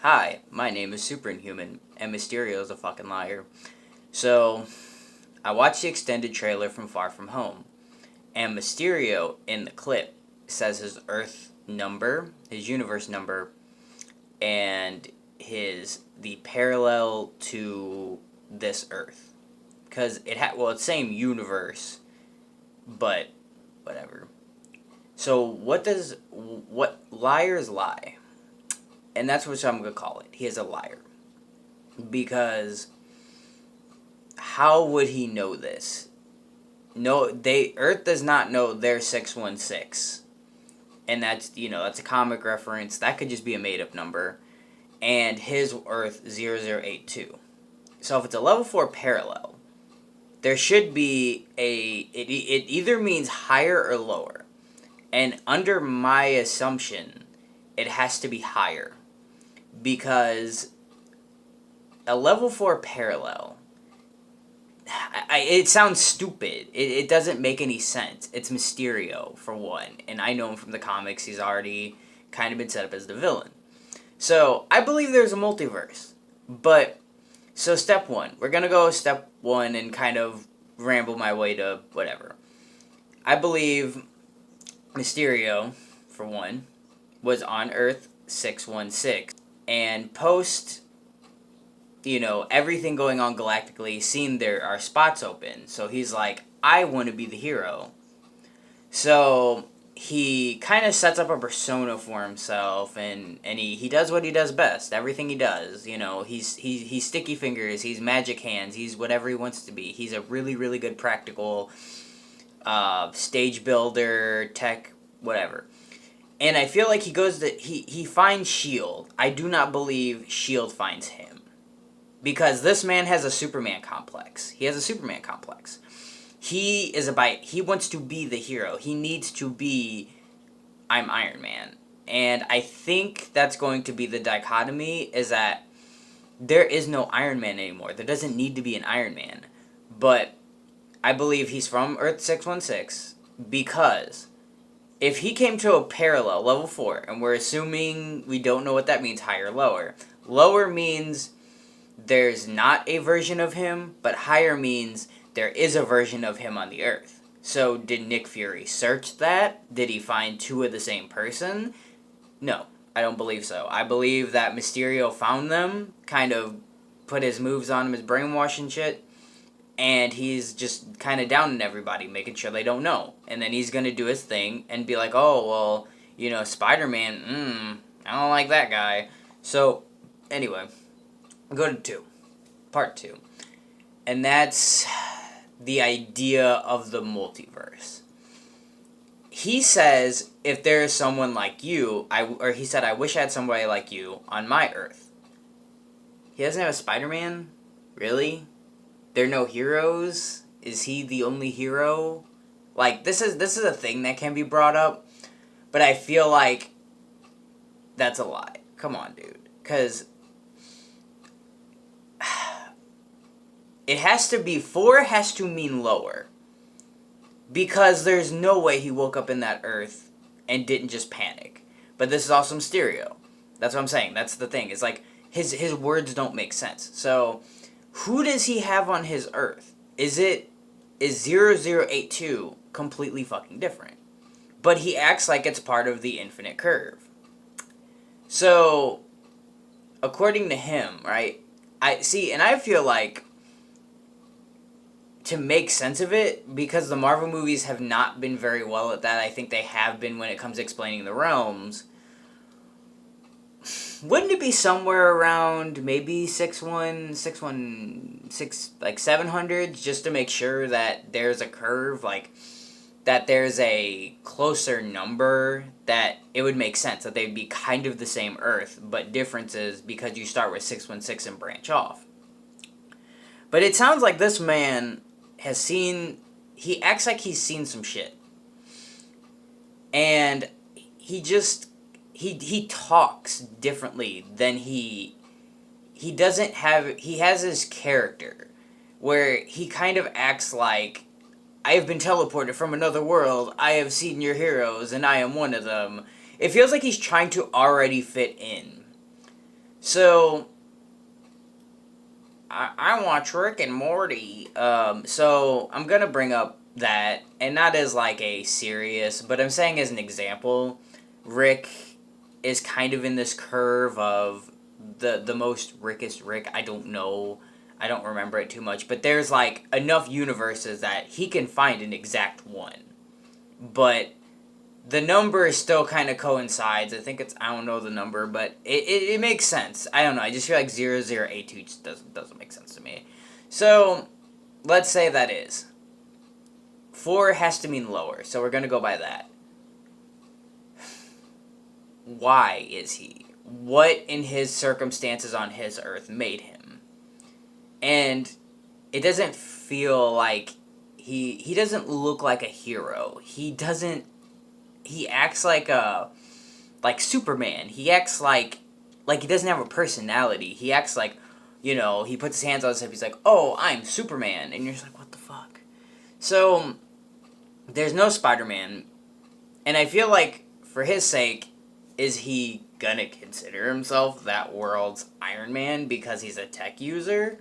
Hi, my name is Superinhuman, and Mysterio is a fucking liar. So, I watched the extended trailer from Far From Home, and Mysterio in the clip says his Earth number, his universe number, and the parallel to this Earth, because it's same universe, but whatever. So what liars lie? And that's what I'm gonna call it. He is a liar. Because how would he know this? No, Earth does not know they're 616. And that's a comic reference. That could just be a made up number. And his Earth 0082. So if it's a level 4 parallel, there should be it either means higher or lower. And under my assumption, it has to be higher. Because a level 4 parallel, it sounds stupid. It doesn't make any sense. It's Mysterio, for one. And I know him from the comics. He's already kind of been set up as the villain. So, I believe there's a multiverse. So step one. We're going to go step one and kind of ramble my way to whatever. I believe Mysterio, for one, was on Earth 616. And post, everything going on galactically, seeing there are spots open. So he's like, I want to be the hero. So he kind of sets up a persona for himself, and he does what he does best. Everything he does, he's sticky fingers, he's magic hands, he's whatever he wants to be. He's a really, really good practical stage builder, tech, whatever. And I feel like he finds S.H.I.E.L.D. I do not believe S.H.I.E.L.D. finds him. Because this man has a Superman complex. He has a Superman complex. He wants to be the hero. He needs to be, I'm Iron Man. And I think that's going to be the dichotomy, is that there is no Iron Man anymore. There doesn't need to be an Iron Man. But I believe he's from Earth 616 because if he came to a parallel, level 4, and we're assuming we don't know what that means, higher or lower. Lower means there's not a version of him, but higher means there is a version of him on the Earth. So did Nick Fury search that? Did he find two of the same person? No, I don't believe so. I believe that Mysterio found them, kind of put his moves on him, his brainwashing shit, and he's just kind of downing everybody, making sure they don't know. And then he's going to do his thing and be like, oh, well, SpiderMan, I don't like that guy. So, anyway, go to part 2. And that's the idea of the multiverse. He says, if there is someone like you, he said, I wish I had somebody like you on my Earth. He doesn't have a Spider-Man? Really? There are no heroes? Is he the only hero? Like, this is a thing that can be brought up, but I feel like that's a lie. Come on, dude. Because it has to be, 4 has to mean lower. Because there's no way he woke up in that Earth and didn't just panic. But this is also Mysterio. That's what I'm saying. That's the thing. It's like, his words don't make sense. So who does he have on his Earth? Is 0082 completely fucking different? But he acts like it's part of the infinite curve. So, according to him, right? I feel like, to make sense of it, because the Marvel movies have not been very well at that, I think they have been when it comes to explaining the realms. Wouldn't it be somewhere around maybe 616, like 700s, just to make sure that there's a curve, like that there's a closer number, that it would make sense that they'd be kind of the same Earth, but differences because you start with 616 and branch off. But it sounds like this man he acts like he's seen some shit. And he talks differently than he has his character where he kind of acts like, I have been teleported from another world, I have seen your heroes, and I am one of them. It feels like he's trying to already fit in. So I watch Rick and Morty. So I'm gonna bring up that, and not as like a serious, but I'm saying as an example, Rick is kind of in this curve of the most Rickest Rick. I don't know. I don't remember it too much, but there's like enough universes that he can find an exact one. But the number still kind of coincides. I think it's, I don't know the number, but it makes sense. I don't know. I just feel like 0082 just doesn't make sense to me. So let's say that is. 4 has to mean lower, so we're going to go by that. Why is he? What in his circumstances on his Earth made him? And it doesn't feel like he doesn't look like a hero. He acts like Superman. He acts like he doesn't have a personality. He acts like, he puts his hands on himself. He's like, "Oh, I'm Superman," and you're just like, "What the fuck?" So there's no Spider-Man, and I feel like for his sake, is he gonna consider himself that world's Iron Man because he's a tech user?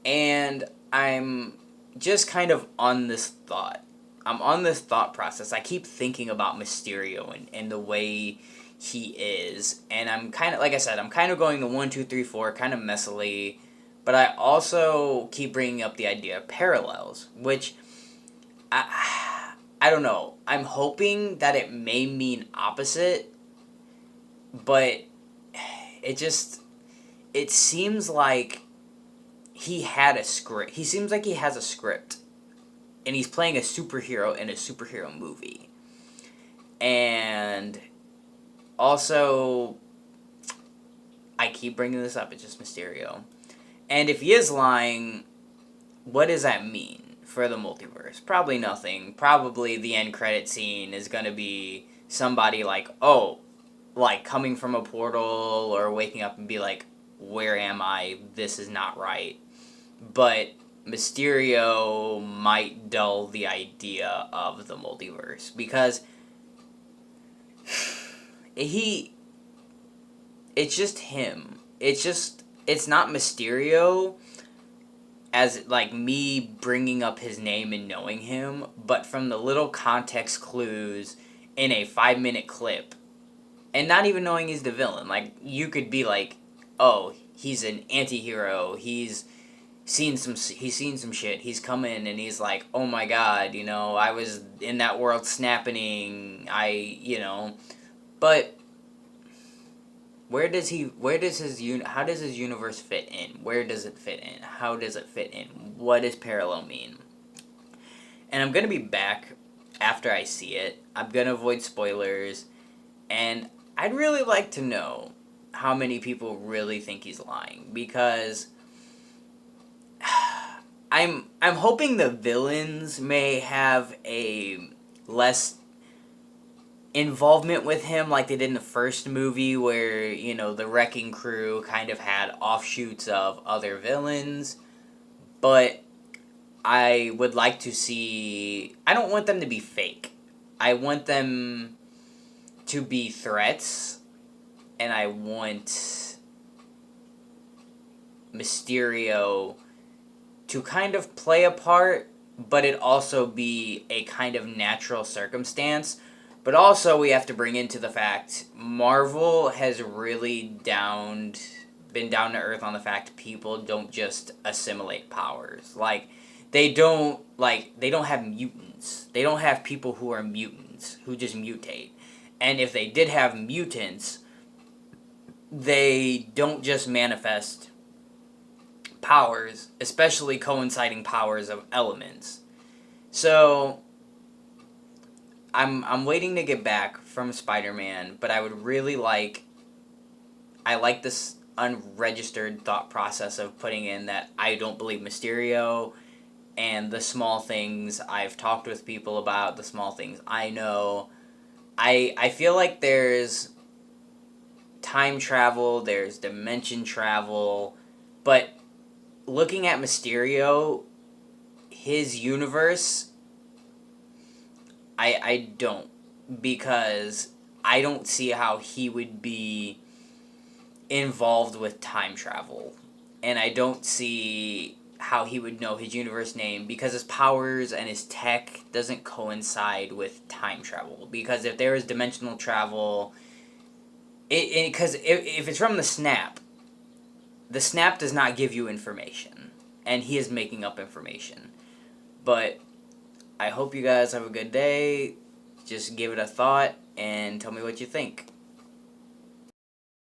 And I'm just kind of on this thought. I'm on this thought process. I keep thinking about Mysterio and the way he is. And I'm kind of, like I said, I'm kind of going to 1, 2, 3, 4, kind of messily. But I also keep bringing up the idea of parallels, which I don't know. I'm hoping that it may mean opposite, but it seems like he had a script. He seems like he has a script, and he's playing a superhero in a superhero movie. And also, I keep bringing this up, it's just Mysterio. And if he is lying, what does that mean for the multiverse? Probably nothing. Probably the end credit scene is going to be somebody like, oh, like coming from a portal or waking up and be like, where am I? This is not right. But Mysterio might dull the idea of the multiverse because it's just him. It's not Mysterio as like me bringing up his name and knowing him, but from the little context clues in a 5-minute clip and not even knowing he's the villain. Like, you could be like, oh, he's an anti-hero, he's seen some shit, he's come in and he's like, oh my god, I was in that world snapping, but how does his universe fit in? Where does it fit in? How does it fit in? What does parallel mean? And I'm gonna be back after I see it. I'm gonna avoid spoilers, and I'd really like to know how many people really think he's lying, because I'm hoping the villains may have a less involvement with him like they did in the first movie, where, the Wrecking Crew kind of had offshoots of other villains. But I would like to see, I don't want them to be fake. I want them to be threats, and I want Mysterio to kind of play a part, but it also be a kind of natural circumstance. But also, we have to bring into the fact, Marvel has really been down to earth on the fact people don't just assimilate powers. Like, they don't have mutants. They don't have people who are mutants, who just mutate. And if they did have mutants, they don't just manifest powers, especially coinciding powers of elements. So I'm waiting to get back from Spider-Man, but I would really I like this unregistered thought process of putting in that I don't believe Mysterio, and the small things I've talked with people about, the small things I know. I feel like there's time travel, there's dimension travel, but looking at Mysterio, his universe, I don't, because I don't see how he would be involved with time travel. And I don't see how he would know his universe name because his powers and his tech doesn't coincide with time travel. Because if there is dimensional travel, because if it's from the snap does not give you information, and he is making up information. But I hope you guys have a good day. Just give it a thought and tell me what you think.